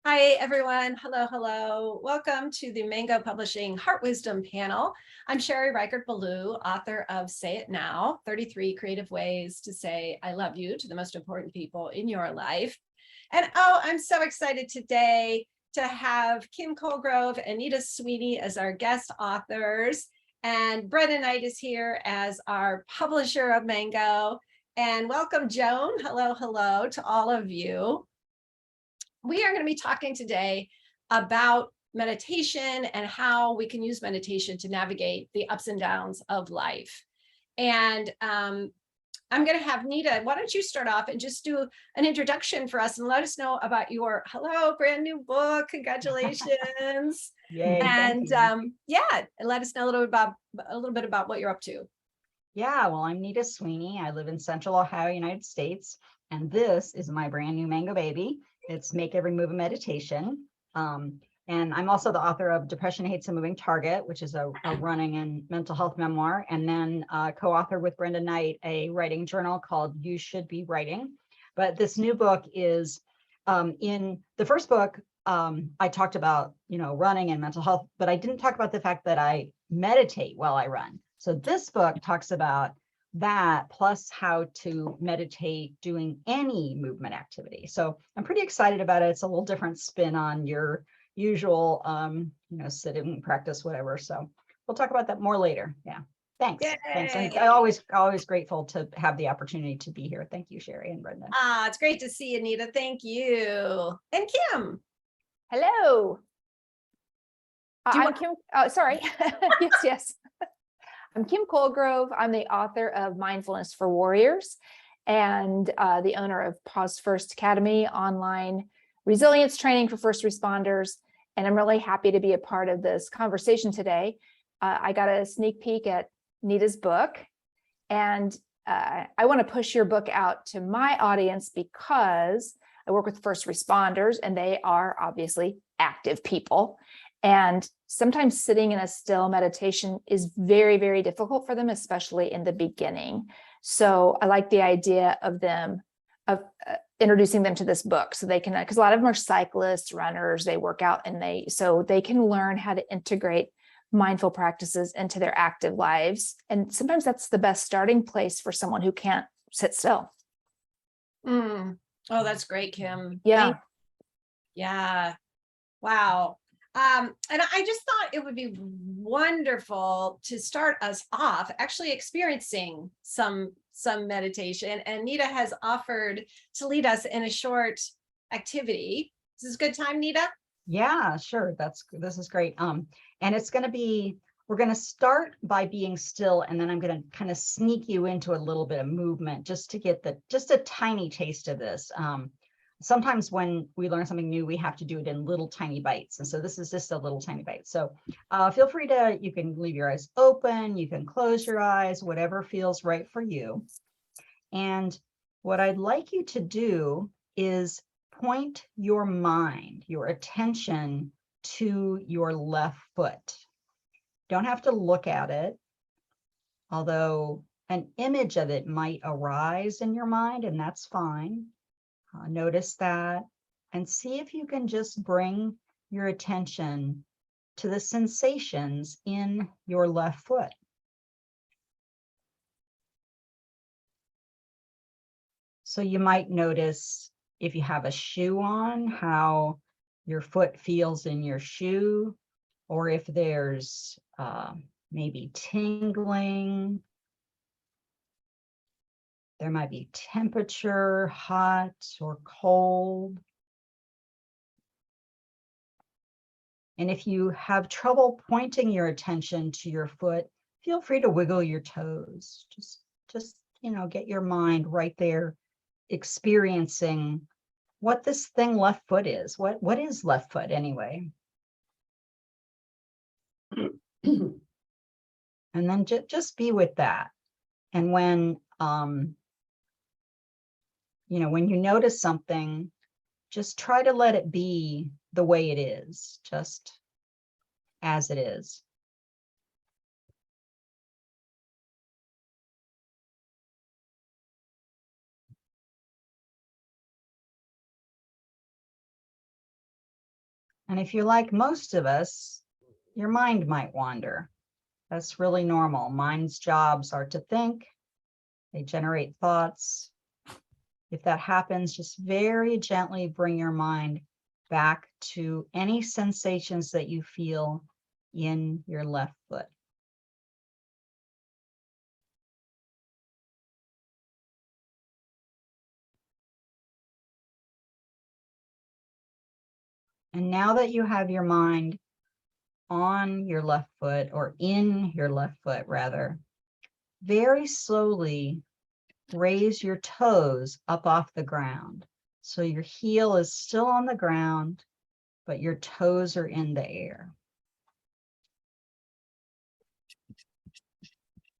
Hi, everyone. Hello, hello. Welcome to the Mango Publishing Heart Wisdom panel. I'm Sherry Reichert-Ballou, author of Say It Now, 33 Creative Ways to Say I Love You to the Most Important People in Your Life. And oh, I'm so excited today to have Kim Colegrove and Nita Sweeney as our guest authors. And Brenda Knight is here as our publisher of Mango. And welcome, Joan. Hello, hello to all of you. We are going to be talking today about meditation and how we can use meditation to navigate the ups and downs of life. And I'm going to have Nita, why don't you start off and just do an introduction for us and let us know about your brand new book. Congratulations. Yay, and yeah, and let us know a little bit about what you're up to. Yeah, well, I'm Nita Sweeney. I live in Central Ohio, United States, and this is my brand new Mango baby. It's Make Every Move a Meditation. And I'm also the author of Depression Hates a Moving Target, which is a running and mental health memoir, and then co-author with Brenda Knight a writing journal called You Should Be Writing. But this new book is in the first book, I talked about, running and mental health, but I didn't talk about the fact that I meditate while I run. So this book talks about that, plus how to meditate doing any movement activity. So I'm pretty excited about it. It's a little different spin on your usual, sit-in practice, whatever. So we'll talk about that more later. Yeah. Thanks. Yay. Thanks. And I always grateful to have the opportunity to be here. Thank you, Sherry and Brenda. It's great to see you, Nita. Thank you. And Kim. Hello. I'm Kim. Oh, sorry. Yes. I'm Kim Colegrove. I'm the author of Mindfulness for Warriors and the owner of Pause First Academy, online resilience training for first responders. And I'm really happy to be a part of this conversation today. I got a sneak peek at Nita's book, and I want to push your book out to my audience because I work with first responders, and they are obviously active people. And sometimes sitting in a still meditation is very, very difficult for them, especially in the beginning. So I like the idea of introducing them to this book so they can, because a lot of them are cyclists, runners, they work out, and so they can learn how to integrate mindful practices into their active lives. And sometimes that's the best starting place for someone who can't sit still. Oh, that's great, Kim. Yeah. Yeah. Wow. And I just thought it would be wonderful to start us off actually experiencing some meditation. And Nita has offered to lead us in a short activity. Is this a good time, Nita? Yeah, sure. This is great. And it's going to be, we're going to start by being still, and then I'm going to kind of sneak you into a little bit of movement just to get just a tiny taste of this. Sometimes when we learn something new, we have to do it in little tiny bites. And so this is just a little tiny bite. So feel free you can leave your eyes open, you can close your eyes, whatever feels right for you. And what I'd like you to do is point your mind, your attention to your left foot. Don't have to look at it, although an image of it might arise in your mind, and that's fine. Notice that and see if you can just bring your attention to the sensations in your left foot. So you might notice if you have a shoe on, how your foot feels in your shoe, or if there's maybe tingling. There might be temperature, hot or cold. And if you have trouble pointing your attention to your foot, feel free to wiggle your toes. Just get your mind right there, experiencing what this thing left foot is. What is left foot anyway? And then just be with that. And when when you notice something, just try to let it be the way it is, just as it is. And if you're like most of us, your mind might wander. That's really normal. Mind's jobs are to think, they generate thoughts. If that happens, just very gently bring your mind back to any sensations that you feel in your left foot. And now that you have your mind on your left foot, or in your left foot rather, very slowly raise your toes up off the ground. So your heel is still on the ground, but your toes are in the air.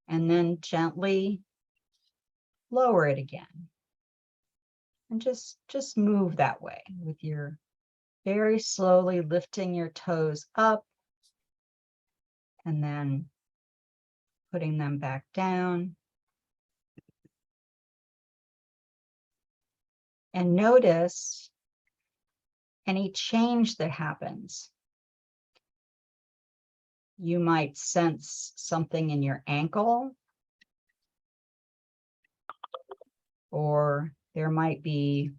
And then gently lower it again. And just move that way with your very slowly lifting your toes up and then putting them back down. And notice any change that happens. You might sense something in your ankle, or there might be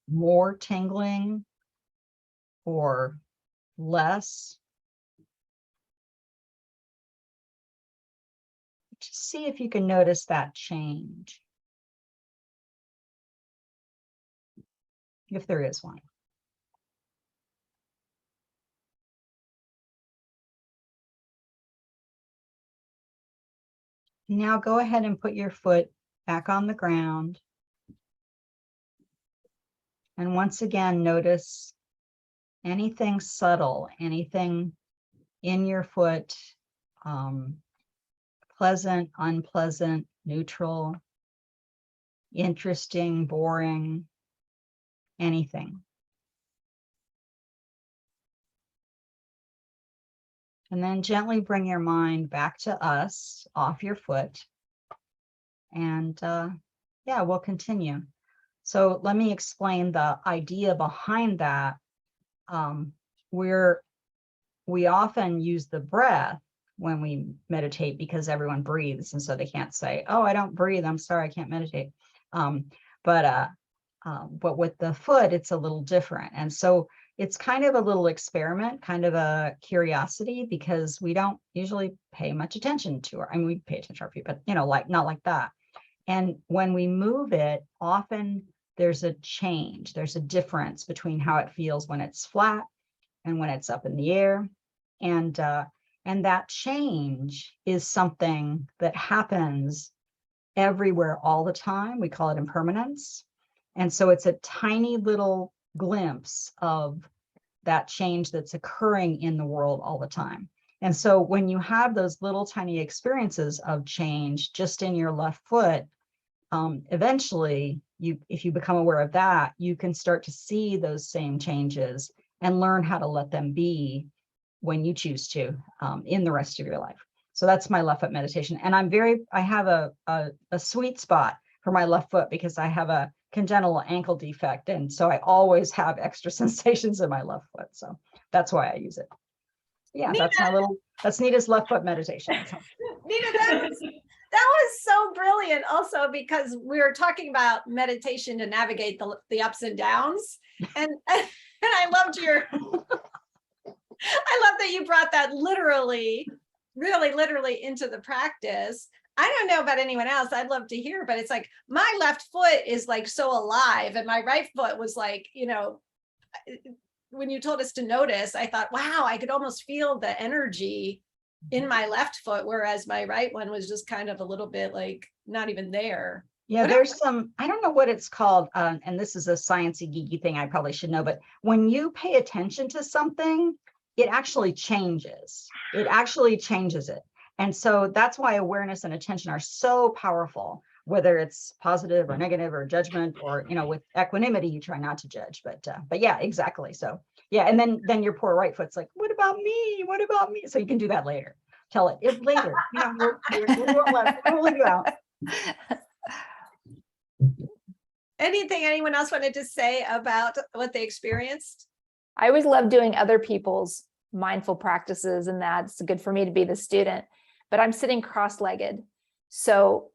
more tingling or less. Just see if you can notice that change, if there is one. Now go ahead and put your foot back on the ground. And once again, notice anything subtle, anything in your foot, pleasant, unpleasant, neutral, interesting, boring, anything. And then gently bring your mind back to us, off your foot. And yeah, we'll continue. So let me explain the idea behind that. We often use the breath when we meditate because everyone breathes. And so they can't say, oh, I don't breathe. I'm sorry, I can't meditate. But with the foot, it's a little different. And so it's kind of a little experiment, kind of a curiosity, because we don't usually pay much attention to our, I mean, we pay attention to our feet, but like not like that. And when we move it, often there's a change. There's a difference between how it feels when it's flat and when it's up in the air. And that change is something that happens everywhere all the time. We call it impermanence. And so it's a tiny little glimpse of that change that's occurring in the world all the time. And so when you have those little tiny experiences of change just in your left foot, eventually, if you become aware of that, you can start to see those same changes and learn how to let them be when you choose to in the rest of your life. So that's my left foot meditation. And I have a sweet spot for my left foot because I have a congenital ankle defect. And so I always have extra sensations in my left foot. So that's why I use it. Yeah, Nita, that's Nita's left foot meditation. Nita, that was so brilliant also, because we were talking about meditation to navigate the ups and downs. And I loved I love that you brought that literally into the practice. I don't know about anyone else. I'd love to hear, but it's like my left foot is like so alive, and my right foot was like, when you told us to notice, I thought, wow, I could almost feel the energy in my left foot, whereas my right one was just kind of a little bit like not even there. Yeah, there's some, I don't know what it's called, and this is a sciencey geeky thing I probably should know, but when you pay attention to something, it actually changes. It actually changes it. And so that's why awareness and attention are so powerful, whether it's positive or negative or judgment, or, with equanimity, you try not to judge, but yeah, exactly. So yeah. And then your poor right foot's like, what about me? What about me? So you can do that later. Tell it later. We'll leave you out. Anything anyone else wanted to say about what they experienced? I always love doing other people's mindful practices, and that's good for me to be the student, but I'm sitting cross-legged. So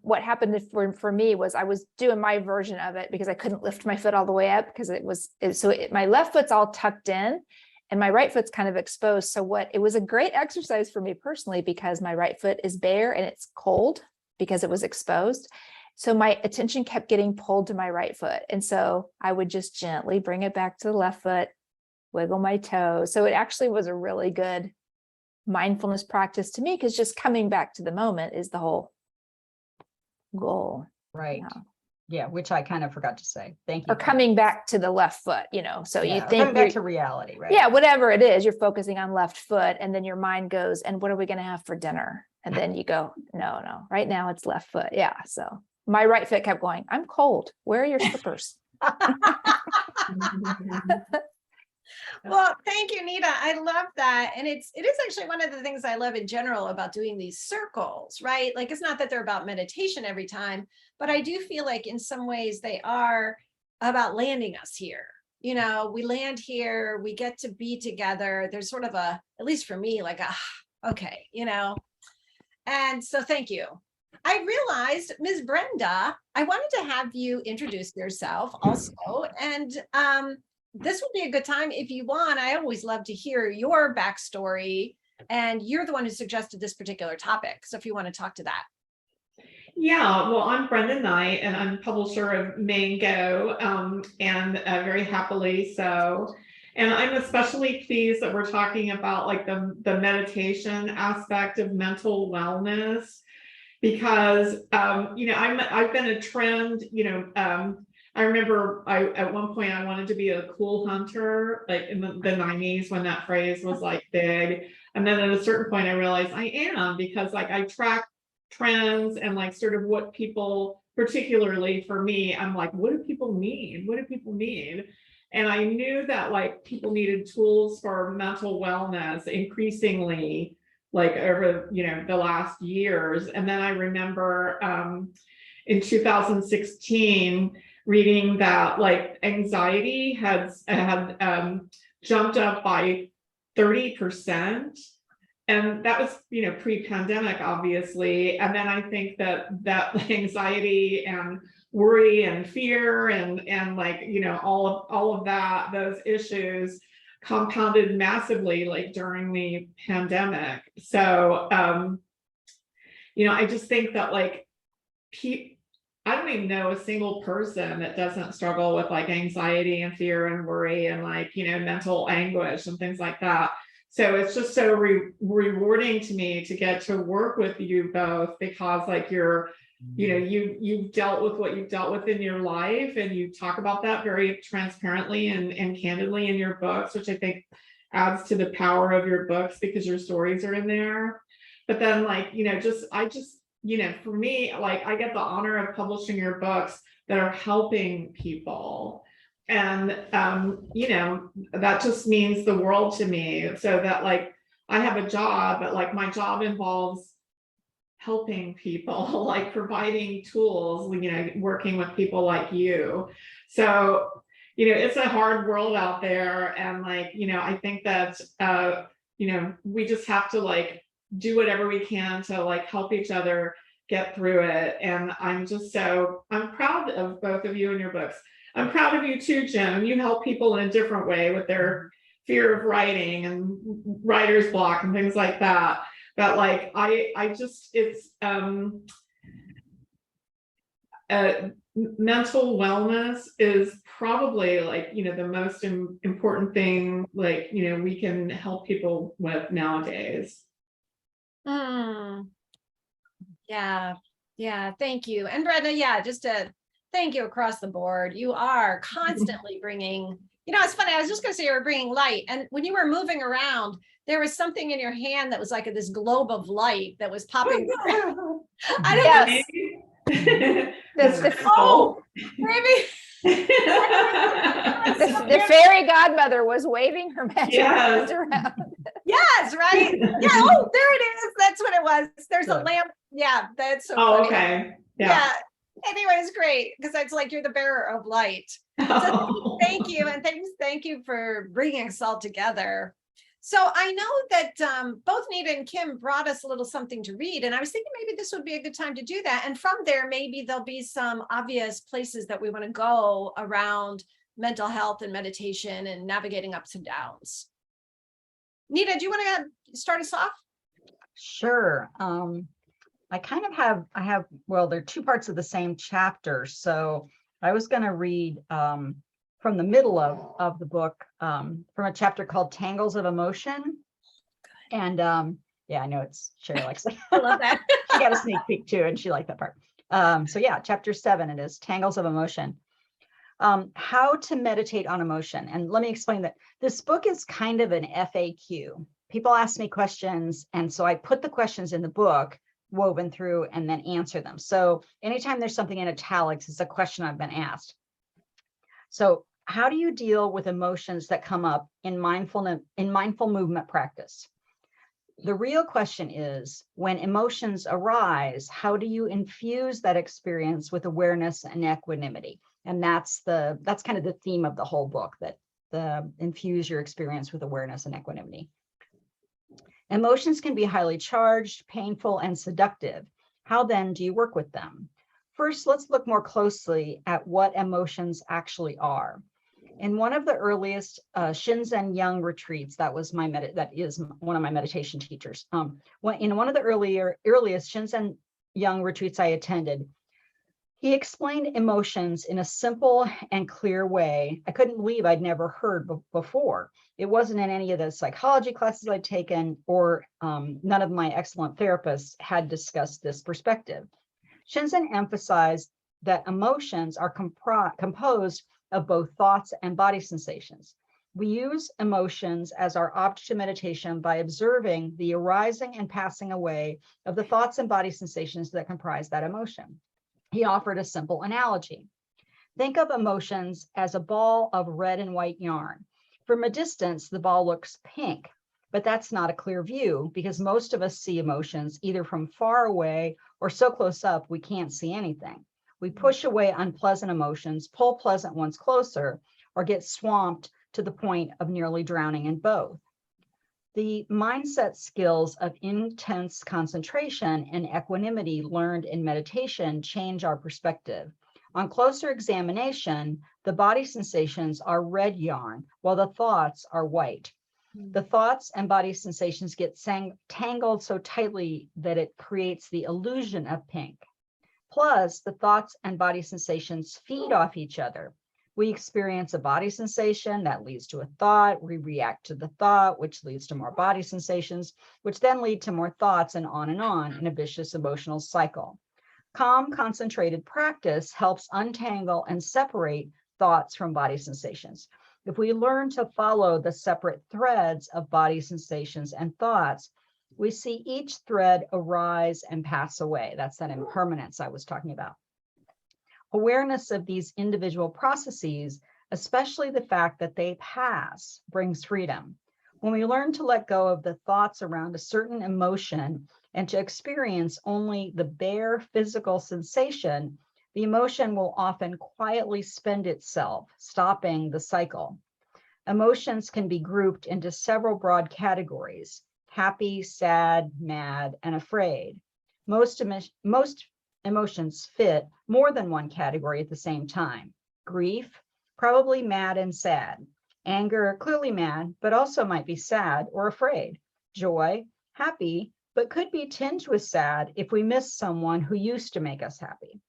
what happened for me was I was doing my version of it because I couldn't lift my foot all the way up because my left foot's all tucked in and my right foot's kind of exposed. So it was a great exercise for me personally because my right foot is bare and it's cold because it was exposed. So my attention kept getting pulled to my right foot. And so I would just gently bring it back to the left foot, wiggle my toes. So it actually was a really good mindfulness practice to me because just coming back to the moment is the whole goal. Right. Yeah. Yeah, which I kind of forgot to say. Thank you. Or coming back to the left foot, so you think coming back to reality, right? Yeah, whatever it is, you're focusing on left foot and then your mind goes, and what are we going to have for dinner? And then you go, no, right now it's left foot. Yeah. So my right foot kept going, I'm cold. Where are your slippers? Well, thank you, Nita. I love that. And it is actually one of the things I love in general about doing these circles, right? Like, it's not that they're about meditation every time, but I do feel like in some ways they are about landing us here. We land here, we get to be together. There's sort of at least for me, like, okay, and so thank you. I realized, Ms. Brenda, I wanted to have you introduce yourself also. And this would be a good time if you want. I always love to hear your backstory. And you're the one who suggested this particular topic. So if you want to talk to that. Yeah, well, I'm Brenda Knight, and I'm publisher of Mango, and very happily so. And I'm especially pleased that we're talking about like the meditation aspect of mental wellness, because I've been a trend. I remember at one point I wanted to be a cool hunter, like in the 90s when that phrase was like big. And then at a certain point I realized I am, because like I track trends and like sort of what people, particularly for me, I'm like, what do people need? What do people need? And I knew that like people needed tools for mental wellness increasingly, like over the last years. And then I remember in 2016 reading that like anxiety had jumped up by 30%. And that was, pre-pandemic, obviously. And then I think that anxiety and worry and fear and like, all of that, those issues compounded massively like during the pandemic. So, I just think that like I don't even know a single person that doesn't struggle with like anxiety and fear and worry and like, mental anguish and things like that. So it's just so rewarding to me to get to work with you both, because like you've dealt with what you've dealt with in your life, and you talk about that very transparently and candidly in your books, which I think adds to the power of your books because your stories are in there. But then like, for me, like I get the honor of publishing your books that are helping people. And, that just means the world to me. So that like, I have a job, but like my job involves helping people, like providing tools, working with people like you. So, it's a hard world out there. And like, I think that, we just have to like do whatever we can to like help each other get through it. And I'm proud of both of you and your books. I'm proud of you too, Jim. You help people in a different way with their fear of writing and writer's block and things like that. But like, it's mental wellness is probably like, the most important thing, like, we can help people with nowadays. Yeah. Thank you. And Brenda, just to thank you across the board. You are constantly bringing, it's funny. I was just going to say you were bringing light. And when you were moving around, there was something in your hand that was like this globe of light that was popping. I don't know. Maybe. The fairy godmother was waving her magic hands around. Yes, right. Yeah. Oh, there it is. That's what it was. There's a lamp. Yeah, that's so funny. Okay. Yeah. Anyway, it's great because it's like you're the bearer of light. So thank you. And thank you for bringing us all together. So I know that both Nita and Kim brought us a little something to read, and I was thinking maybe this would be a good time to do that. And from there, maybe there'll be some obvious places that we want to go around mental health and meditation and navigating ups and downs. Nita, do you want to start us off? Sure. I kind of have, well, they're two parts of the same chapter. So I was going to read from the middle of the book, from a chapter called Tangles of Emotion. And yeah, I know it's Sherry likes it. I love that. She got a sneak peek too, and she liked that part. So yeah, chapter 7, it is Tangles of Emotion. How to meditate on emotion. And let me explain that this book is kind of an FAQ. People ask me questions, and so I put the questions in the book woven through and then answer them. So anytime there's something in italics, it's a question I've been asked. So how do you deal with emotions that come up in mindful movement practice? The real question is, when emotions arise, how do you infuse that experience with awareness and equanimity? And that's kind of the theme of the whole book, that infuse your experience with awareness and equanimity. Emotions can be highly charged, painful, and seductive. How then do you work with them? First, let's look more closely at what emotions actually are. In one of the earliest Shinzen Young retreats, that is one of my meditation teachers. In one of the earliest Shinzen Young retreats I attended, he explained emotions in a simple and clear way I couldn't believe I'd never heard before. It wasn't in any of the psychology classes I'd taken, or none of my excellent therapists had discussed this perspective. Shinzen emphasized that emotions are composed of both thoughts and body sensations. We use emotions as our object of meditation by observing the arising and passing away of the thoughts and body sensations that comprise that emotion. He offered a simple analogy. Think of emotions as a ball of red and white yarn. From a distance, the ball looks pink, but that's not a clear view because most of us see emotions either from far away or so close up we can't see anything. We push away unpleasant emotions, pull pleasant ones closer, or get swamped to the point of nearly drowning in both. The mindset skills of intense concentration and equanimity learned in meditation change our perspective. On closer examination, the body sensations are red yarn, while the thoughts are white. The thoughts and body sensations get tangled so tightly that it creates the illusion of pink. Plus, the thoughts and body sensations feed off each other. We experience a body sensation that leads to a thought. We react to the thought, which leads to more body sensations, which then lead to more thoughts, and on in a vicious emotional cycle. Calm, concentrated practice helps untangle and separate thoughts from body sensations. If we learn to follow the separate threads of body sensations and thoughts, we see each thread arise and pass away. That's that impermanence I was talking about. Awareness of these individual processes, especially the fact that they pass, brings freedom. When we learn to let go of the thoughts around a certain emotion and to experience only the bare physical sensation, the emotion will often quietly spend itself, stopping the cycle. Emotions can be grouped into several broad categories: happy, sad, mad, and afraid. Most emotions fit more than one category at the same time. Grief, probably mad and sad. Anger, clearly mad, but also might be sad or afraid. Joy, happy, but could be tinged with sad if we miss someone who used to make us happy.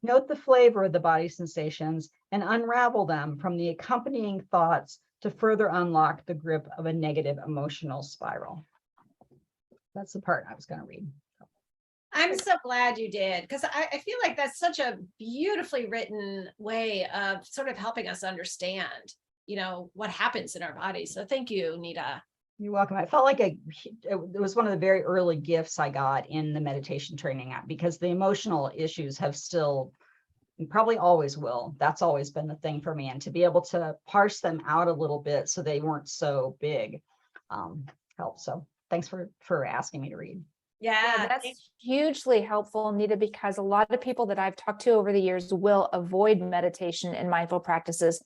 Note the flavor of the body sensations and unravel them from the accompanying thoughts to further unlock the grip of a negative emotional spiral. That's the part I was going to read. I'm so glad you did, because I feel like that's such a beautifully written way of sort of helping us understand, what happens in our bodies. So thank you, Nita. You're welcome. I felt like it was one of the very early gifts I got in the meditation training app, because the emotional issues have still, and probably always will. That's always been the thing for me. And to be able to parse them out a little bit so they weren't so big helped. So thanks for asking me to read. Yeah. That's hugely helpful, Nita, because a lot of people that I've talked to over the years will avoid meditation and mindful practices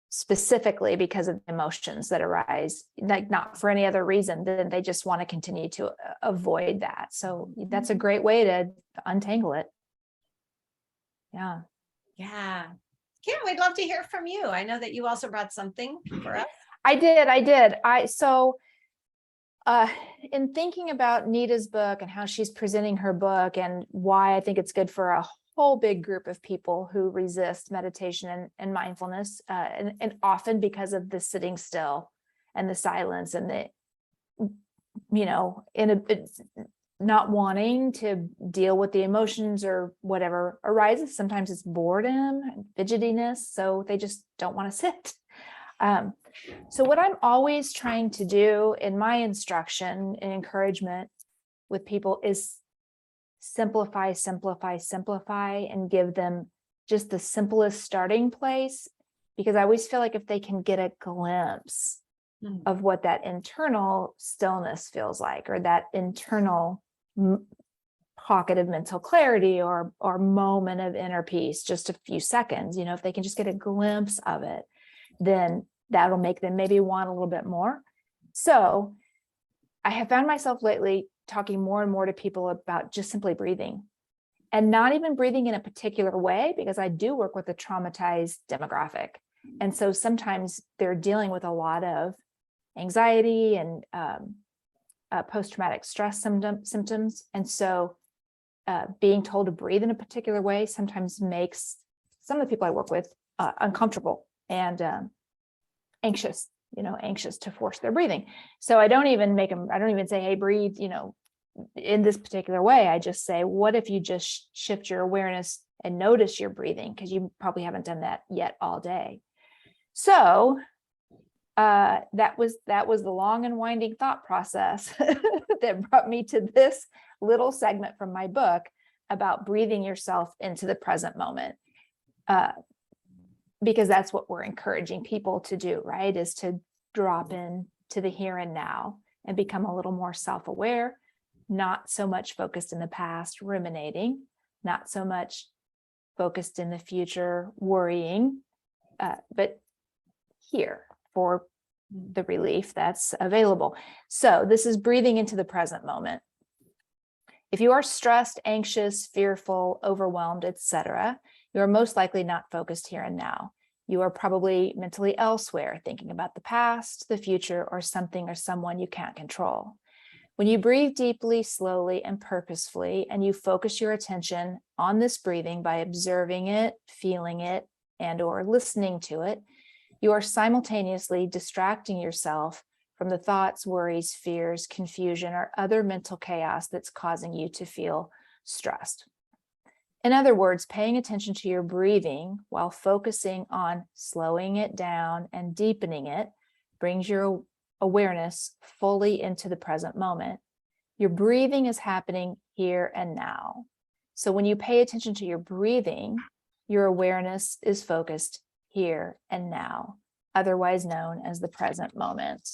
specifically because of emotions that arise, like not for any other reason than they just want to continue to avoid that. So that's a great way to untangle it. Yeah. Yeah. Kim, we'd love to hear from you. I know that you also brought something for us. I did. In thinking about Nita's book and how she's presenting her book and why I think it's good for a whole big group of people who resist meditation and mindfulness, and often because of the sitting still and the silence and the, not wanting to deal with the emotions or whatever arises. Sometimes it's boredom and fidgetiness, so they just don't want to sit. So what I'm always trying to do in my instruction and encouragement with people is simplify, and give them just the simplest starting place, because I always feel like if they can get a glimpse of what that internal stillness feels like, or that internal pocket of mental clarity or moment of inner peace, just a few seconds, if they can just get a glimpse of it, then that'll make them maybe want a little bit more. So I have found myself lately talking more and more to people about just simply breathing, and not even breathing in a particular way, because I do work with a traumatized demographic. And so sometimes they're dealing with a lot of anxiety and post-traumatic stress symptoms. And so being told to breathe in a particular way sometimes makes some of the people I work with uncomfortable and anxious to force their breathing. So I don't even say, hey, breathe, in this particular way. I just say, what if you just shift your awareness and notice your breathing? Because you probably haven't done that yet all day. So that was the long and winding thought process that brought me to this little segment from my book about breathing yourself into the present moment. Because that's what we're encouraging people to do, right? Is to drop in to the here and now and become a little more self-aware, not so much focused in the past, ruminating, not so much focused in the future, worrying, but here for the relief that's available. So this is breathing into the present moment. If you are stressed, anxious, fearful, overwhelmed, etc., you are most likely not focused here and now. You are probably mentally elsewhere, thinking about the past, the future, or something or someone you can't control. When you breathe deeply, slowly, and purposefully, and you focus your attention on this breathing by observing it, feeling it, and/or listening to it, you are simultaneously distracting yourself from the thoughts, worries, fears, confusion, or other mental chaos that's causing you to feel stressed. In other words, paying attention to your breathing while focusing on slowing it down and deepening it brings your awareness fully into the present moment. Your breathing is happening here and now. So when you pay attention to your breathing, your awareness is focused here and now, otherwise known as the present moment.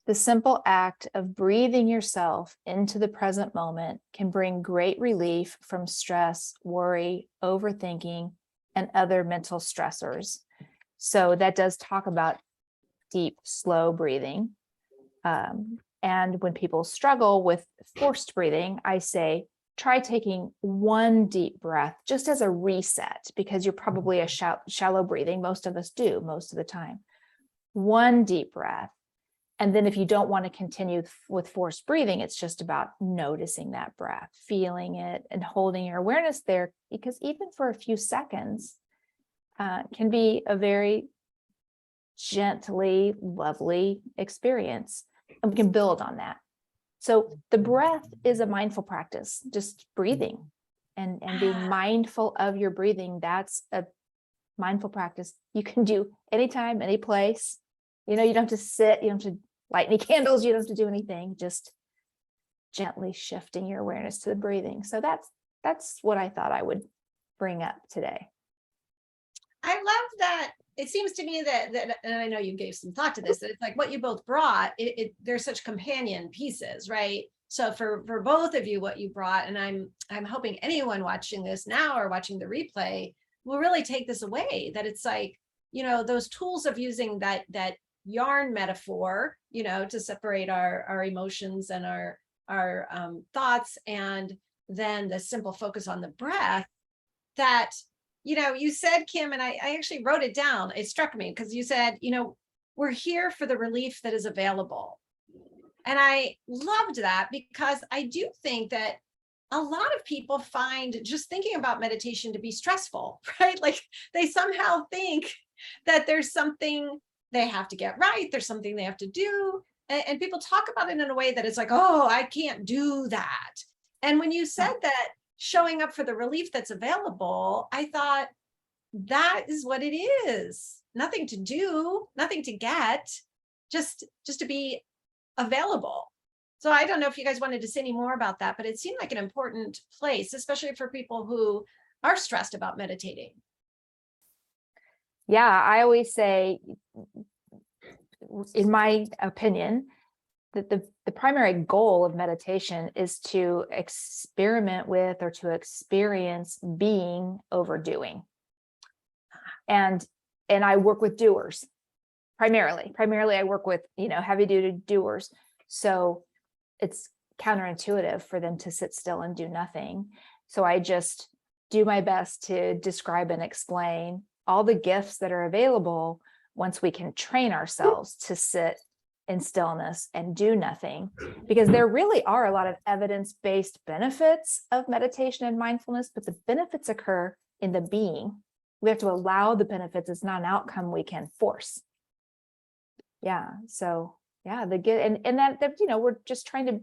The simple act of breathing yourself into the present moment can bring great relief from stress, worry, overthinking, and other mental stressors. So that does talk about deep, slow breathing. And when people struggle with forced breathing, I say, try taking one deep breath just as a reset, because you're probably a shallow breathing. Most of us do most of the time. One deep breath. And then if you don't want to continue with forced breathing, it's just about noticing that breath, feeling it, and holding your awareness there, because even for a few seconds can be a very gently, lovely experience. And we can build on that. So the breath is a mindful practice, just breathing and being mindful of your breathing. That's a mindful practice you can do anytime, any place. You don't have to sit, you don't have to light any candles, you don't have to do anything, just gently shifting your awareness to the breathing. So that's what I thought I would bring up today. I love that it seems to me that, and I know you gave some thought to this, that it's like what you both brought, there's such companion pieces, right? So for both of you, what you brought, and I'm hoping anyone watching this now or watching the replay will really take this away, that it's like, those tools of using that yarn metaphor, to separate our emotions and our thoughts, and then the simple focus on the breath, that, you said, Kim, and I actually wrote it down. It struck me because you said, we're here for the relief that is available. And I loved that, because I do think that a lot of people find just thinking about meditation to be stressful, right? Like they somehow think that there's something they have to get right. There's something they have to do. And people talk about it in a way that it's like, oh, I can't do that. And when you said that showing up for the relief that's available, I thought that is what it is. Nothing to do, nothing to get, just to be available. So I don't know if you guys wanted to say any more about that, but it seemed like an important place, especially for people who are stressed about meditating. Yeah, I always say, in my opinion, that the primary goal of meditation is to experiment with or to experience being over doing. And I work with doers primarily. I work with, heavy duty doers. So it's counterintuitive for them to sit still and do nothing. So I just do my best to describe and explain all the gifts that are available once we can train ourselves to sit in stillness and do nothing, because there really are a lot of evidence-based benefits of meditation and mindfulness, but the benefits occur in the being. We have to allow the benefits. It's not an outcome we can force. Yeah. So yeah, and that we're just trying to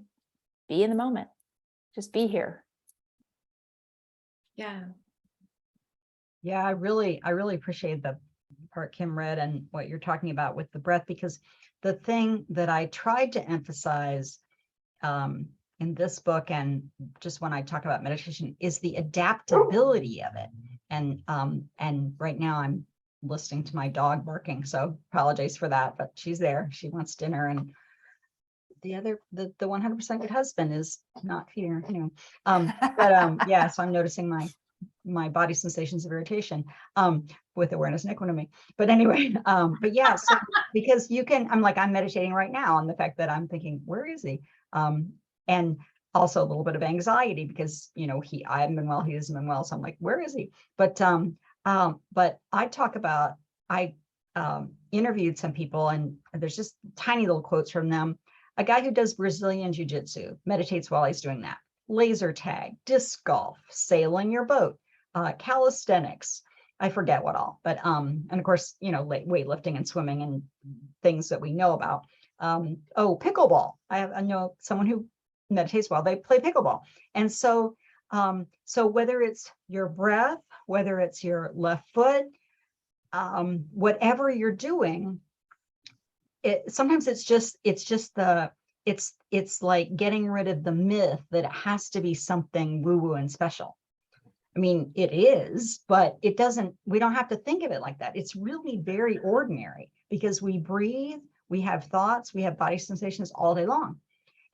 be in the moment, just be here. Yeah. Yeah, I really appreciate the part Kim read and what you're talking about with the breath, because the thing that I tried to emphasize in this book, and just when I talk about meditation, is the adaptability of it. And right now I'm listening to my dog barking, so apologize for that, but she's there. She wants dinner, and the 100% good husband is not here. Yeah, so I'm noticing my body sensations of irritation with awareness and equanimity. But anyway, but yeah, so because I'm meditating right now on the fact that I'm thinking, where is he? And also a little bit of anxiety because, I haven't been well, he hasn't been well. So I'm like, where is he? But I interviewed some people, and there's just tiny little quotes from them. A guy who does Brazilian jiu-jitsu meditates while he's doing that. Laser tag, disc golf, sailing your boat, calisthenics, I forget what all, but and of course, weightlifting and swimming and things that we know about. Pickleball. I know someone who meditates while they play pickleball. And so whether it's your breath, whether it's your left foot, whatever you're doing, sometimes it's like getting rid of the myth that it has to be something woo-woo and special. I mean, it is, but we don't have to think of it like that. It's really very ordinary, because we breathe, we have thoughts, we have body sensations all day long.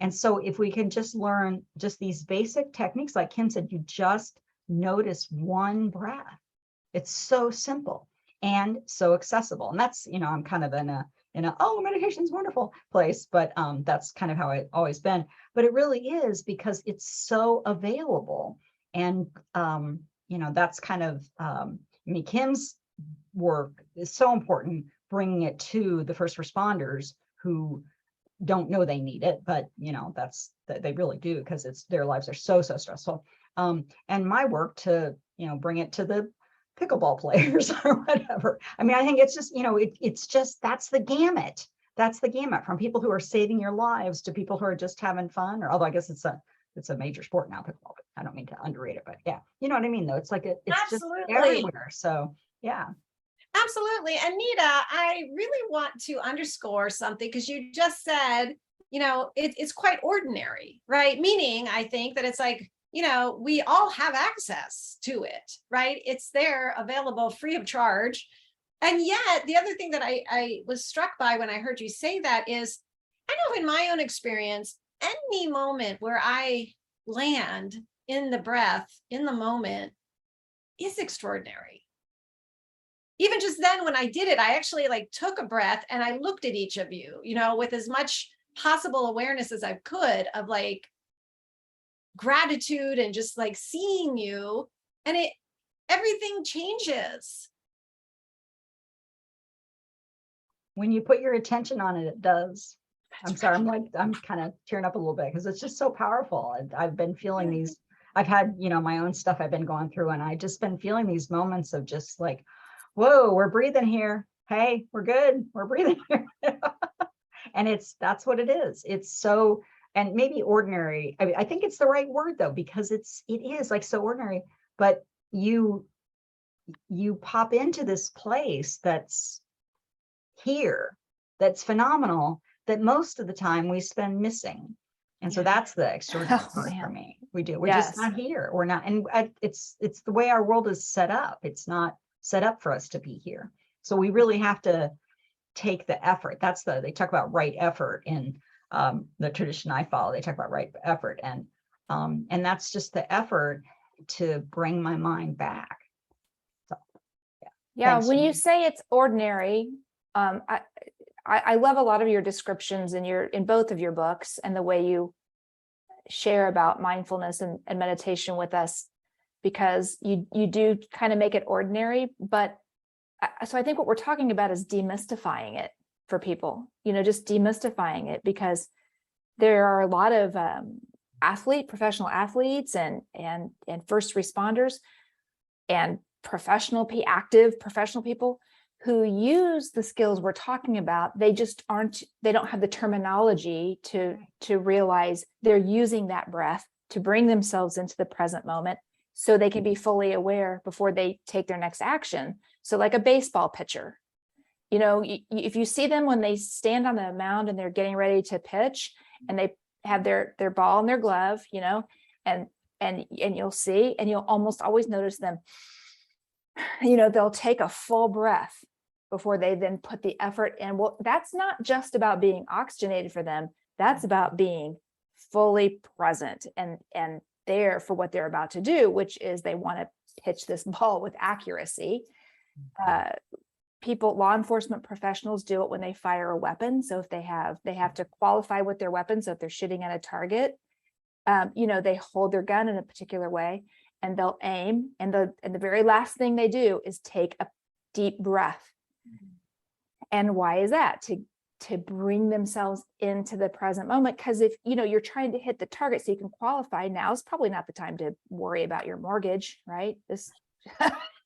And so if we can just learn just these basic techniques, like Kim said, you just notice one breath. It's so simple and so accessible. And that's, I'm kind of in a meditation's wonderful place, but that's kind of how I've always been. But it really is, because it's so available. And that's kind of Kim's work is so important, bringing it to the first responders who don't know they need it, but they really do, because their lives are so stressful. And my work to bring it to the pickleball players or whatever. I mean, I think it's just it's just that's the gamut. That's the gamut, from people who are saving your lives to people who are just having fun. Or although I guess it's a major sport now, pickleball. But I don't mean to underrate it, but yeah, you know what I mean. Though it's like it's Absolutely. just everywhere. So yeah. Absolutely. And Nita, I really want to underscore something, because you just said, it's quite ordinary, right? Meaning, I think that it's like, we all have access to it, right? It's there, available, free of charge. And yet the other thing that I was struck by when I heard you say that is, I know in my own experience, any moment where I land in the breath, in the moment, is extraordinary. Even just then when I did it, I actually like took a breath and I looked at each of you, you know, with as much possible awareness as I could of like gratitude and just like seeing you, and everything changes. When you put your attention on it, it does. I'm sorry, I'm kind of tearing up a little bit because it's just so powerful. And I've been feeling these, I've had, you know, my own stuff I've been going through, and I just been feeling these moments of just like, whoa, we're breathing here. Hey, we're good. We're breathing here. And that's what it is. It's so, and maybe ordinary. I mean, I think it's the right word though, because it is like so ordinary, but you pop into this place that's here, that's phenomenal, that most of the time we spend missing. And so that's the extraordinary part for me. We do. We're just not here. We're not. And it's the way our world is set up. It's not set up for us to be here. So we really have to take the effort. They talk about right effort in the tradition I follow. They talk about right effort. And that's just the effort to bring my mind back. So, yeah. When you say it's ordinary, I love a lot of your descriptions in both of your books, and the way you share about mindfulness and meditation with us, because you do kind of make it ordinary. But so I think what we're talking about is demystifying it for people, you know, just demystifying it, because there are a lot of professional athletes and first responders and active professional people who use the skills we're talking about. They don't have the terminology to realize they're using that breath to bring themselves into the present moment so they can be fully aware before they take their next action. So like a baseball pitcher, you know, if you see them when they stand on the mound and they're getting ready to pitch, and they have their ball in their glove, you know, and you'll almost always notice them, you know, they'll take a full breath before they then put the effort in. Well, that's not just about being oxygenated for them. That's about being fully present and there for what they're about to do, which is they want to pitch this ball with accuracy. Law enforcement professionals do it when they fire a weapon. So if they have to qualify with their weapon. So if they're shooting at a target, you know, they hold their gun in a particular way and they'll aim. And the very last thing they do is take a deep breath. And why is that? To bring themselves into the present moment. Because if, you know, you're trying to hit the target so you can qualify, now is probably not the time to worry about your mortgage, right?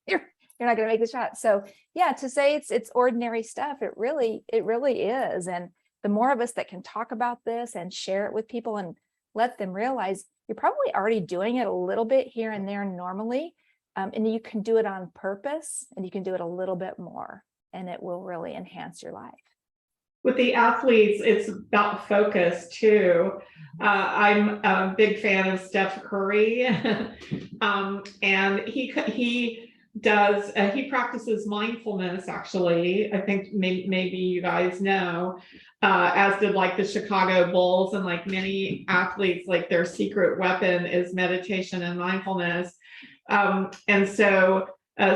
You're not going to make the shot. So yeah, to say it's ordinary stuff, it really is. And the more of us that can talk about this and share it with people and let them realize you're probably already doing it a little bit here and there normally. And you can do it on purpose, and you can do it a little bit more, and it will really enhance your life. With the athletes, it's about focus too. I'm a big fan of Steph Curry, and he practices mindfulness. Actually, I think maybe you guys know, as did like the Chicago Bulls, and like many athletes, like their secret weapon is meditation and mindfulness. And so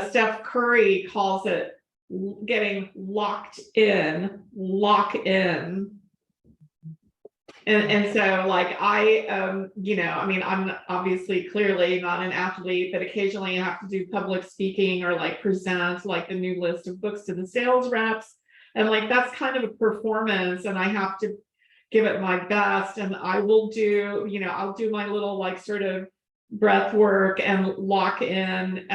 Steph Curry calls it getting lock in. And so like you know, I mean, I'm obviously clearly not an athlete, but occasionally I have to do public speaking or like present like the new list of books to the sales reps. And like, that's kind of a performance, and I have to give it my best. And I will do, you know, I'll do my little like sort of breath work and lock in,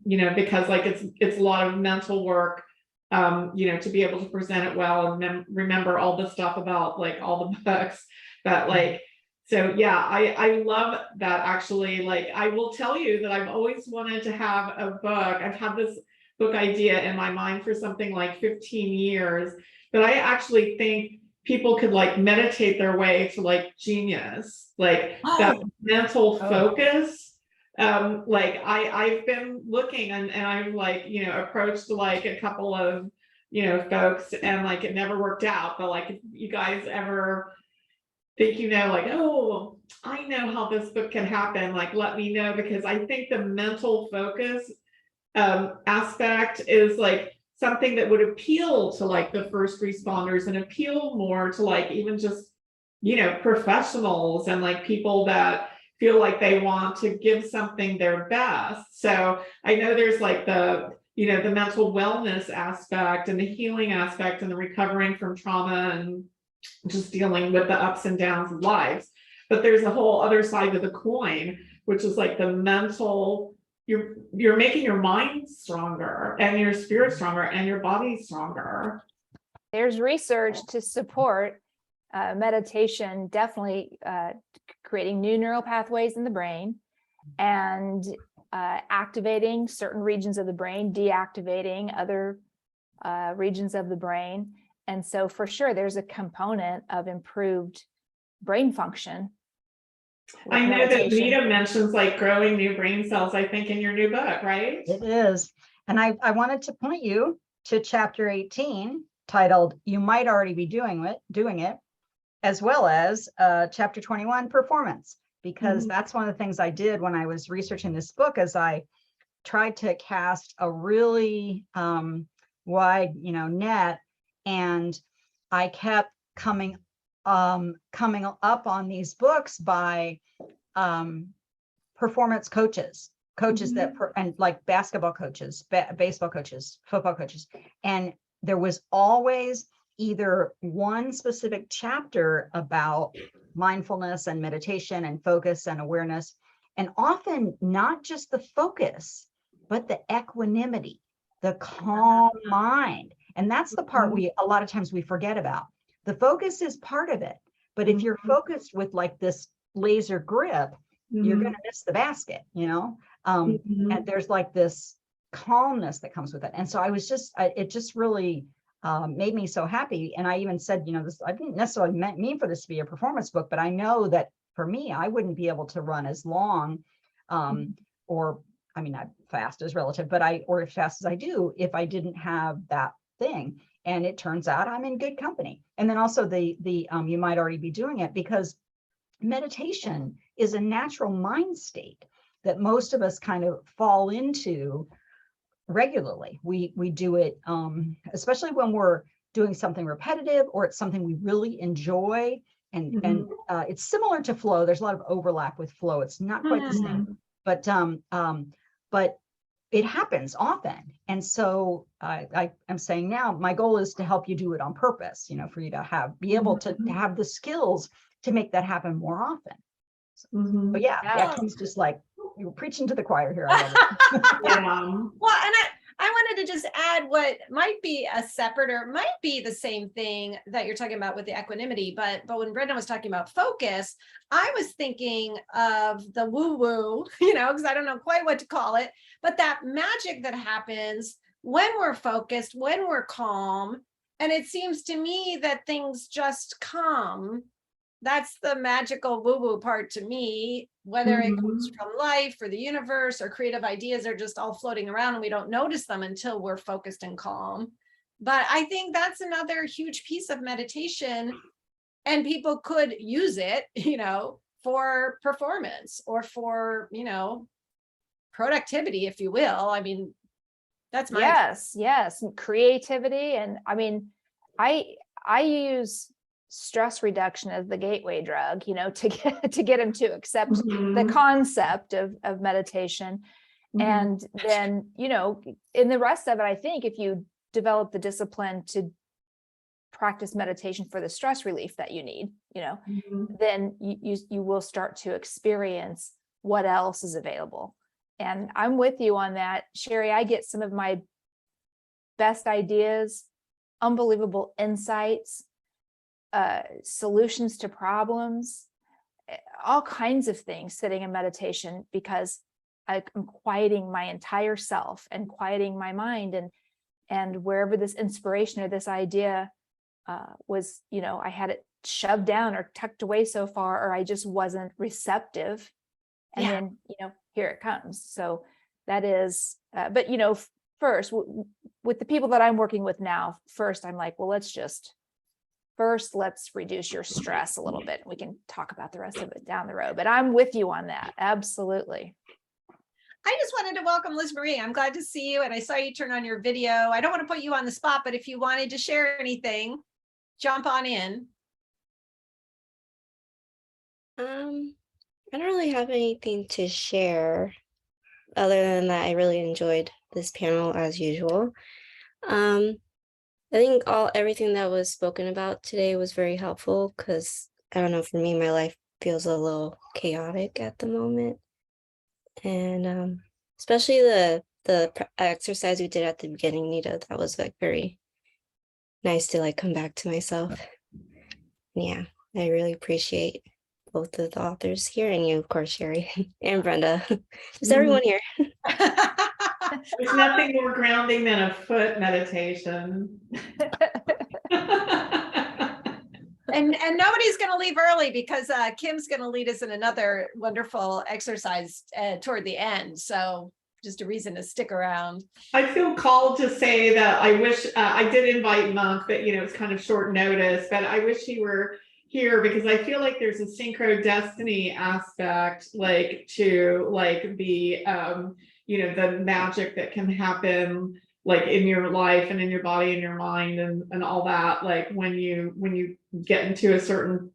you know, because like it's a lot of mental work, you know, to be able to present it well and remember all the stuff about like all the books. But like, so yeah, I love that actually. Like, I will tell you that I've always wanted to have a book. I've had this book idea in my mind for something like 15 years, but I actually think people could like meditate their way to like genius, like that mental focus Like I've been looking and I've like, approached like a couple of, folks and like it never worked out. But like if you guys ever think, like, oh, I know how this book can happen, like let me know, because I think the mental focus aspect is like something that would appeal to like the first responders and appeal more to like even just, professionals and like people that feel like they want to give something their best. So I know there's like the mental wellness aspect and the healing aspect and the recovering from trauma and just dealing with the ups and downs of lives. But there's a whole other side of the coin, which is like the mental, you're making your mind stronger and your spirit stronger and your body stronger. There's research to support meditation, definitely creating new neural pathways in the brain and activating certain regions of the brain, deactivating other regions of the brain. And so for sure, there's a component of improved brain function. I know that Nita mentions like growing new brain cells, I think, in your new book, right? It is. And I wanted to point you to chapter 18, titled "You Might Already Be Doing It," as well as chapter 21, Performance, because that's one of the things I did when I was researching this book, as I tried to cast a really wide, net, and I kept coming up on these books by performance coaches that and like basketball coaches, baseball coaches, football coaches, and there was always either one specific chapter about mindfulness and meditation and focus and awareness, and often not just the focus, but the equanimity, the calm mind. And that's the part a lot of times we forget about. The focus is part of it, but if you're focused with like this laser grip, you're going to miss the basket, and there's like this calmness that comes with it. And so it just really made me so happy. And I even said, this, I didn't necessarily mean for this to be a performance book, but I know that for me, I wouldn't be able to run as long, or I mean, not fast is relative, but or as fast as I do if I didn't have that thing. And it turns out I'm in good company. And then also the you might already be doing it, because meditation is a natural mind state that most of us kind of fall into regularly. We do it, especially when we're doing something repetitive or it's something we really enjoy. And it's similar to flow. There's a lot of overlap with flow. It's not quite the same, but it happens often. And so I am saying now, my goal is to help you do it on purpose, for you to be able to have the skills to make that happen more often. But yeah, Kim's just like, you were preaching to the choir here. I love it. Well, and I wanted to just add what might be a separate or might be the same thing that you're talking about with the equanimity. But when Brendan was talking about focus, I was thinking of the woo-woo, because I don't know quite what to call it, but that magic that happens when we're focused, when we're calm. And it seems to me that things just come. That's the magical woo-woo part to me, whether it comes from life or the universe or creative ideas are just all floating around and we don't notice them until we're focused and calm. But I think that's another huge piece of meditation, and people could use it, for performance or for, productivity, if you will. I mean, that's my yes, creativity. And I mean, I use stress reduction as the gateway drug, to get them to accept the concept of meditation. And then, in the rest of it, I think if you develop the discipline to practice meditation for the stress relief that you need, then you will start to experience what else is available. And I'm with you on that, Sherry. I get some of my best ideas, unbelievable insights, solutions to problems, all kinds of things sitting in meditation, because I'm quieting my entire self and quieting my mind, and wherever this inspiration or this idea was, I had it shoved down or tucked away so far, or I just wasn't receptive. And Yeah. then, here it comes. So that is, but first with the people that I'm working with now, first, I'm like, well, let's reduce your stress a little bit. We can talk about the rest of it down the road, but I'm with you on that. Absolutely. I just wanted to welcome Liz Marie. I'm glad to see you. And I saw you turn on your video. I don't want to put you on the spot, but if you wanted to share anything, jump on in. I don't really have anything to share other than that I really enjoyed this panel as usual. I think everything that was spoken about today was very helpful because I don't know, for me, my life feels a little chaotic at the moment. And especially the exercise we did at the beginning, Nita, that was like very nice to like come back to myself. Yeah, I really appreciate both of the authors here and you, of course, Sherry and Brenda. Just everyone here. There's nothing more grounding than a foot meditation. And nobody's going to leave early because Kim's going to lead us in another wonderful exercise toward the end. So just a reason to stick around. I feel called to say that I wish I did invite Monk, but it's kind of short notice, but I wish he were here because I feel like there's a synchro destiny aspect, like to like the the magic that can happen like in your life and in your body and your mind and all that, like when you get into a certain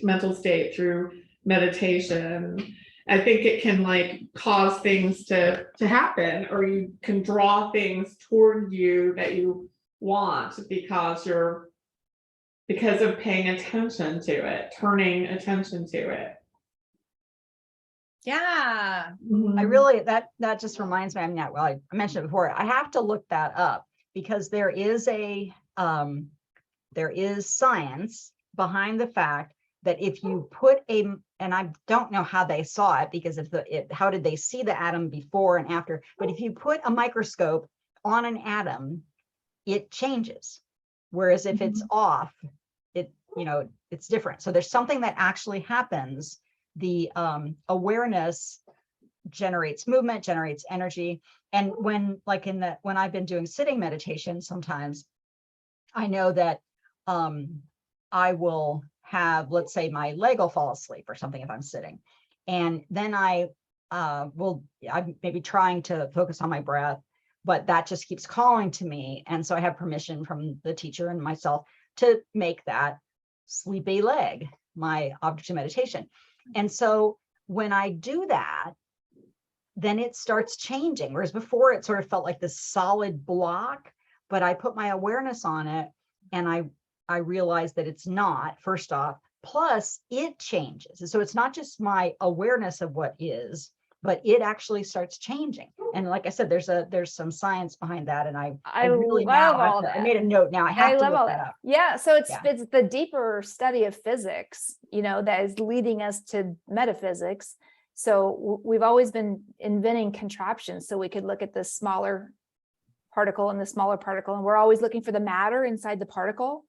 mental state through meditation. I think it can like cause things to happen, or you can draw things toward you that you want because of paying attention to it, turning attention to it. Yeah. I really, that just reminds me, I mentioned it before, I have to look that up because there is science behind the fact that if you put and I don't know how they saw it because how did they see the atom before and after, but if you put a microscope on an atom, it changes. Whereas if it's off, it's different. So there's something that actually happens. The awareness generates movement, generates energy. And when I've been doing sitting meditation, sometimes I know that I will have, let's say my leg will fall asleep or something if I'm sitting. And then I'm maybe trying to focus on my breath, but that just keeps calling to me. And so I have permission from the teacher and myself to make that sleepy leg my object of meditation. And so when I do that, then it starts changing. Whereas before it sort of felt like this solid block, but I put my awareness on it and I realized that it's not, first off, plus it changes. And so it's not just my awareness of what is, but it actually starts changing. And like I said, there's some science behind that. And I really love now all that. I made a note now. I have to look that up. Yeah. So it's the deeper study of physics, that is leading us to metaphysics. So we've always been inventing contraptions so we could look at the smaller particle and the smaller particle. And we're always looking for the matter inside the particle.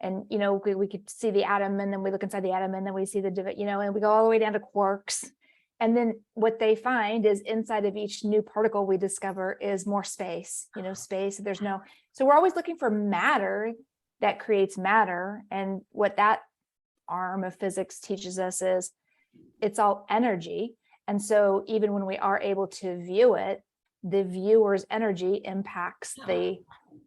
And, we could see the atom and then we look inside the atom and then we see the, and we go all the way down to quarks. And then what they find is inside of each new particle we discover is more space, space. So we're always looking for matter that creates matter. And what that arm of physics teaches us is it's all energy. And so even when we are able to view it, the viewer's energy impacts the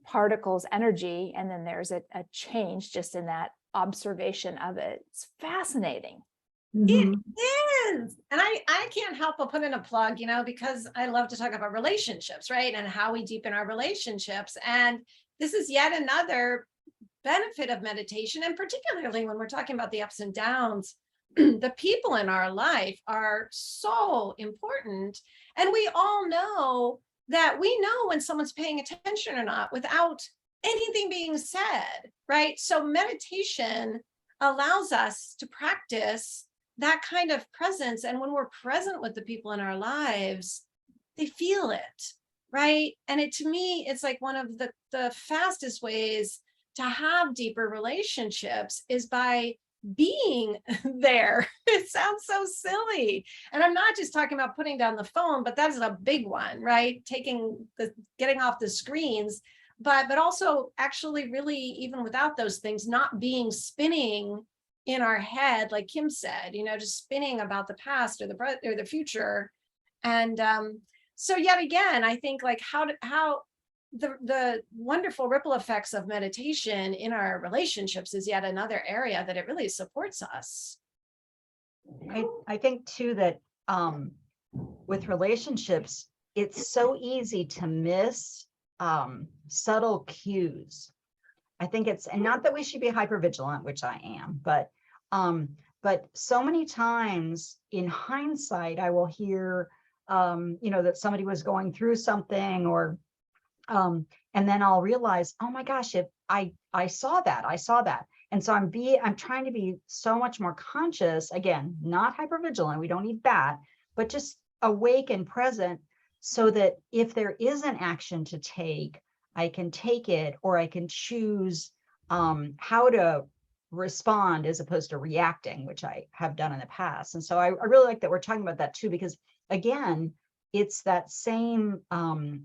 particle's energy. And then there's a change just in that observation of it. It's fascinating. It is. And I can't help but put in a plug, because I love to talk about relationships, right? And how we deepen our relationships. And this is yet another benefit of meditation. And particularly when we're talking about the ups and downs, the people in our life are so important. And we all know that we know when someone's paying attention or not without anything being said, right? So meditation allows us to practice that kind of presence. And when we're present with the people in our lives, they feel it, right? And to me, it's like one of the fastest ways to have deeper relationships is by being there. It sounds so silly. And I'm not just talking about putting down the phone, but that's a big one, right? Getting off the screens, but also actually really, even without those things, not being spinning in our head, like Kim said, just spinning about the past or the future. And so yet again, I think like how the wonderful ripple effects of meditation in our relationships is yet another area that it really supports us. I think too that with relationships, it's so easy to miss subtle cues. I think and not that we should be hypervigilant, which I am, but so many times in hindsight, I will hear, that somebody was going through something, or and then I'll realize, oh my gosh, if I saw that. And so I'm trying to be so much more conscious, again, not hypervigilant. We don't need that, but just awake and present, so that if there is an action to take, I can take it, or I can choose how to respond as opposed to reacting, which I have done in the past. And so I really like that we're talking about that too, because again, it's that same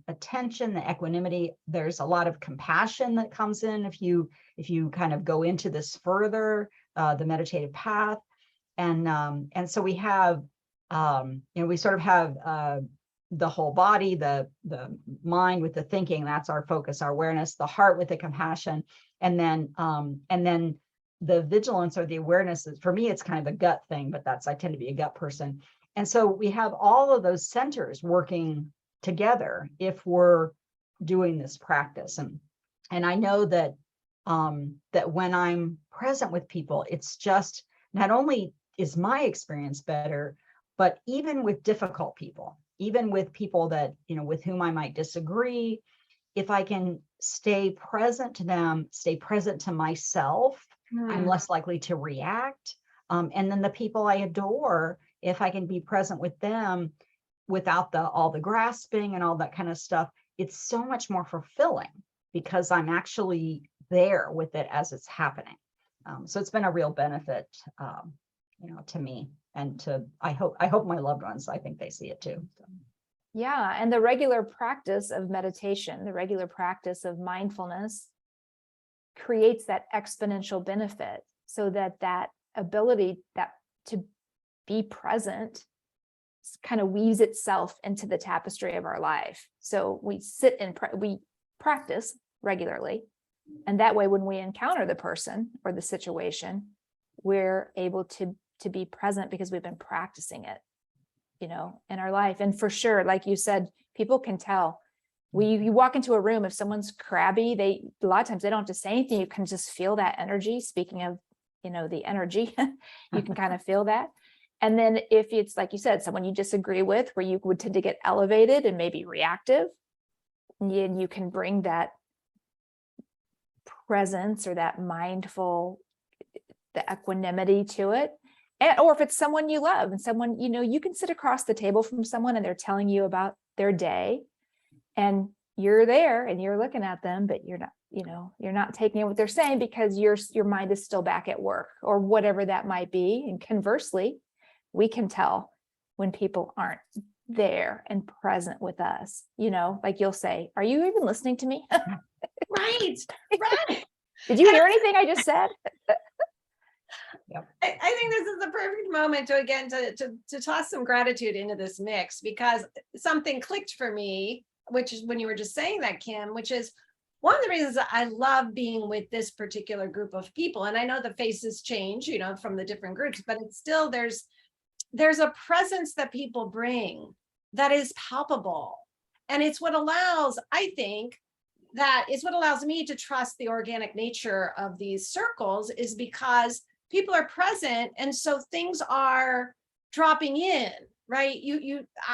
attention, the equanimity. There's a lot of compassion that comes in if you kind of go into this further, the meditative path. And so we have, we sort of have the whole body, the mind with the thinking, that's our focus, our awareness, the heart with the compassion, and then the vigilance or the awareness. For me, it's kind of a gut thing, but I tend to be a gut person. And so we have all of those centers working together if we're doing this practice. And I know that that when I'm present with people, it's just not only is my experience better, but even with difficult people, even with people that, with whom I might disagree, if I can stay present to them, stay present to myself, I'm less likely to react. And then the people I adore, if I can be present with them without all the grasping and all that kind of stuff, it's so much more fulfilling because I'm actually there with it as it's happening. So it's been a real benefit, to me, and I hope my loved ones, I think they see it too. So. Yeah, and the regular practice of meditation, the regular practice of mindfulness creates that exponential benefit, so that ability to be present kind of weaves itself into the tapestry of our life. So we sit and we practice regularly, and that way when we encounter the person or the situation, we're able to be present because we've been practicing it, in our life. And for sure, like you said, people can tell. You walk into a room, if someone's crabby, a lot of times they don't have to say anything. You can just feel that energy. Speaking of, the energy, you can kind of feel that. And then if it's, like you said, someone you disagree with, where you would tend to get elevated and maybe reactive, and you can bring that presence or that mindful, the equanimity to it. Or if it's someone you love and someone, you can sit across the table from someone and they're telling you about their day, and you're there and you're looking at them, but you're not taking in what they're saying because your mind is still back at work or whatever that might be. And conversely, we can tell when people aren't there and present with us, like you'll say, are you even listening to me? Right. Did you hear anything I just said? Yep. I think this is the perfect moment to toss some gratitude into this mix, because something clicked for me, which is when you were just saying that, Kim, which is one of the reasons that I love being with this particular group of people. And I know the faces change, from the different groups, but it's still, there's a presence that people bring that is palpable. And it's what allows, I think, that is what allows me to trust the organic nature of these circles, is because people are present. And so things are dropping in, right?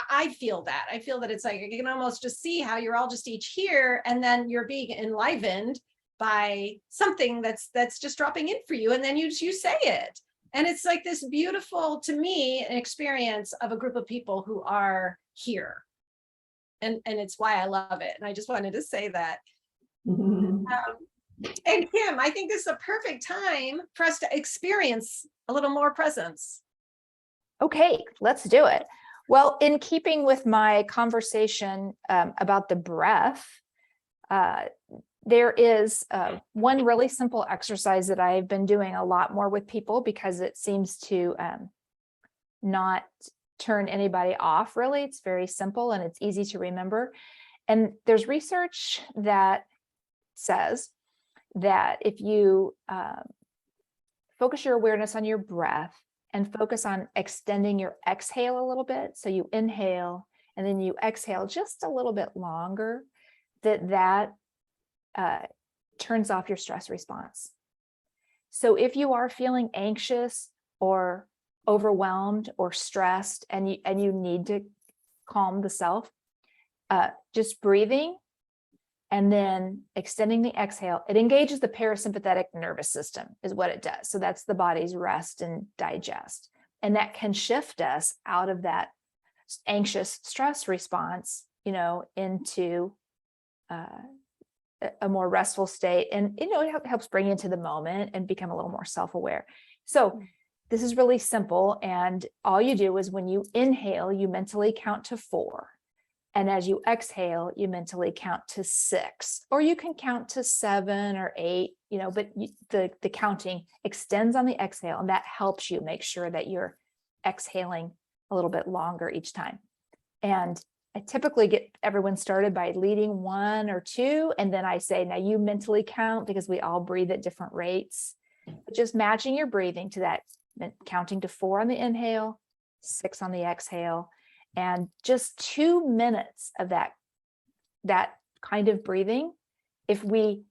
I feel that. I feel that it's like, you can almost just see how you're all just each here, and then you're being enlivened by something that's just dropping in for you. And then you say it. And it's like this beautiful, to me, an experience of a group of people who are here. And it's why I love it. And I just wanted to say that. And Kim, I think this is a perfect time for us to experience a little more presence. Okay, let's do it. Well, in keeping with my conversation about the breath, there is one really simple exercise that I've been doing a lot more with people because it seems to not turn anybody off, really. It's very simple and it's easy to remember. And there's research that says that if you focus your awareness on your breath and focus on extending your exhale a little bit, so you inhale and then you exhale just a little bit longer, that turns off your stress response. So if you are feeling anxious or overwhelmed or stressed and you need to calm the self, just breathing and then extending the exhale, it engages the parasympathetic nervous system is what it does. So that's the body's rest and digest. And that can shift us out of that anxious stress response, into a more restful state. And, it helps bring you into the moment and become a little more self-aware. So this is really simple. And all you do is when you inhale, you mentally count to 4. And as you exhale, you mentally count to 6, or you can count to 7 or 8, but the counting extends on the exhale, and that helps you make sure that you're exhaling a little bit longer each time. And I typically get everyone started by leading 1 or 2, and then I say, now you mentally count, because we all breathe at different rates. But just matching your breathing to that, counting to 4 on the inhale, 6 on the exhale. And just 2 minutes of that kind of breathing, if we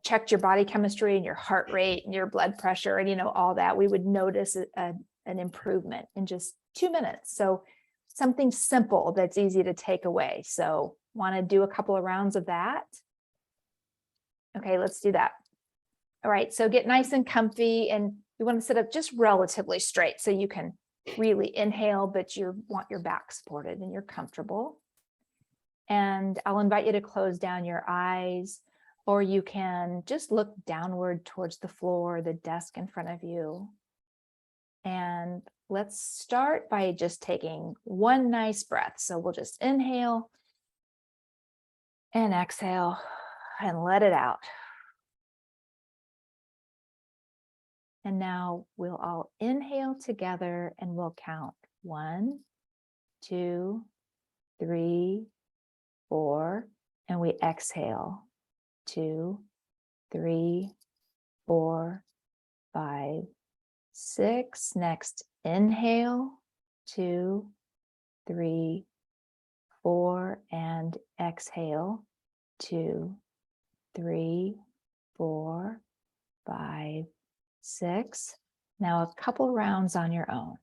checked your body chemistry and your heart rate and your blood pressure and all that, we would notice an improvement in just 2 minutes. So something simple that's easy to take away. So want to do a couple of rounds of that? Okay, let's do that. All right, so get nice and comfy, and we want to sit up just relatively straight so you can really inhale, but you want your back supported and you're comfortable. And I'll invite you to close down your eyes, or you can just look downward towards the floor, the desk in front of you. And let's start by just taking one nice breath. So we'll just inhale and exhale and let it out. And now we'll all inhale together and we'll count 1, 2, 3, 4, and we exhale 2, 3, 4, 5, 6. Next, inhale 2, 3, 4, and exhale 2, 3, 4, 5, 6. Now a couple rounds on your own.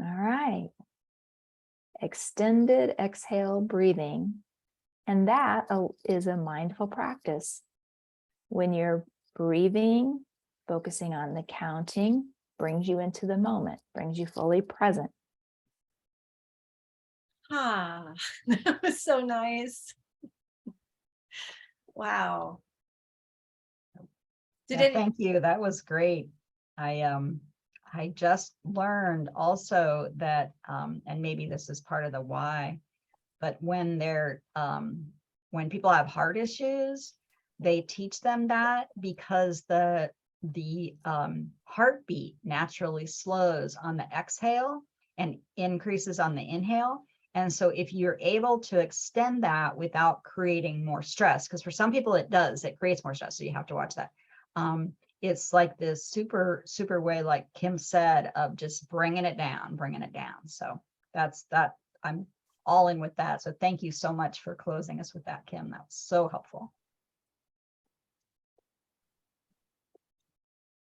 All right. Extended exhale breathing. And that is a mindful practice. When you're breathing, focusing on the counting, brings you into the moment, brings you fully present. That was so nice. Wow. Thank you. That was great. I just learned also that, and maybe this is part of the why, but when people have heart issues, they teach them that because the heartbeat naturally slows on the exhale and increases on the inhale. And so if you're able to extend that without creating more stress, because for some people it does, it creates more stress. So you have to watch that. It's like this super way, like Kim said, of just bringing it down. So that's that. I'm all in with that. So thank you so much for closing us with that, Kim. That was so helpful.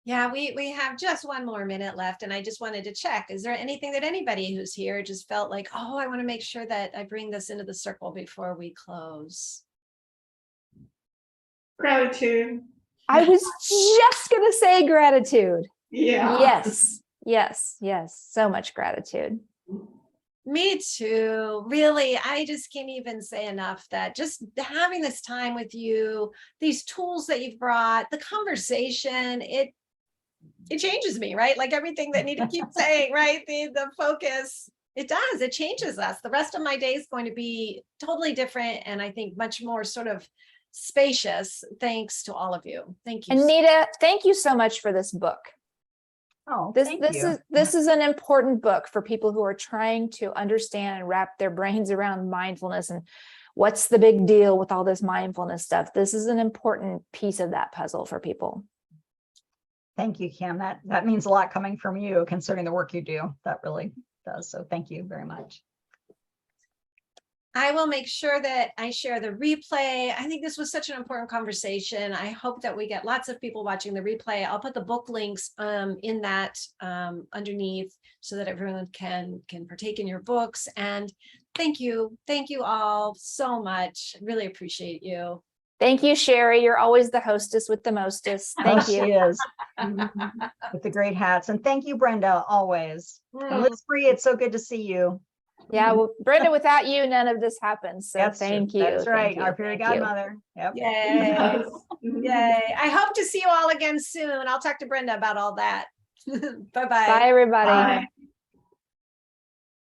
Yeah, we have just one more minute left, and I just wanted to check. Is there anything that anybody who's here just felt like, oh, I want to make sure that I bring this into the circle before we close? Gratitude. I was just going to say gratitude. Yeah. Yes. So much gratitude. Me too. Really, I just can't even say enough that just having this time with you, these tools that you've brought, the conversation, it changes me, right? Like everything that Nita keeps saying, right? The focus, it does, it changes us. The rest of my day is going to be totally different. And I think much more sort of spacious, thanks to all of you. Thank you. And Nita, thank you so much for this book. Oh, This thank you. this is an important book for people who are trying to understand and wrap their brains around mindfulness and what's the big deal with all this mindfulness stuff. This is an important piece of that puzzle for people. Thank you, Kim. That means a lot coming from you, considering the work you do. That really does. So thank you very much. I will make sure that I share the replay. I think this was such an important conversation. I hope that we get lots of people watching the replay. I'll put the book links in that underneath so that everyone can partake in your books. And thank you all so much. Really appreciate you. Thank you, Sherry. You're always the hostess with the mostest. Thank you. She is with the great hats. And thank you, Brenda, always. And Liz Bree, it's so good to see you. Yeah, well, Brenda, without you, none of this happens. So thank you. That's right. Thank you. Our fairy godmother. Yep. Yay. Yay. I hope to see you all again soon. I'll talk to Brenda about all that. Bye-bye. Bye, everybody. Bye.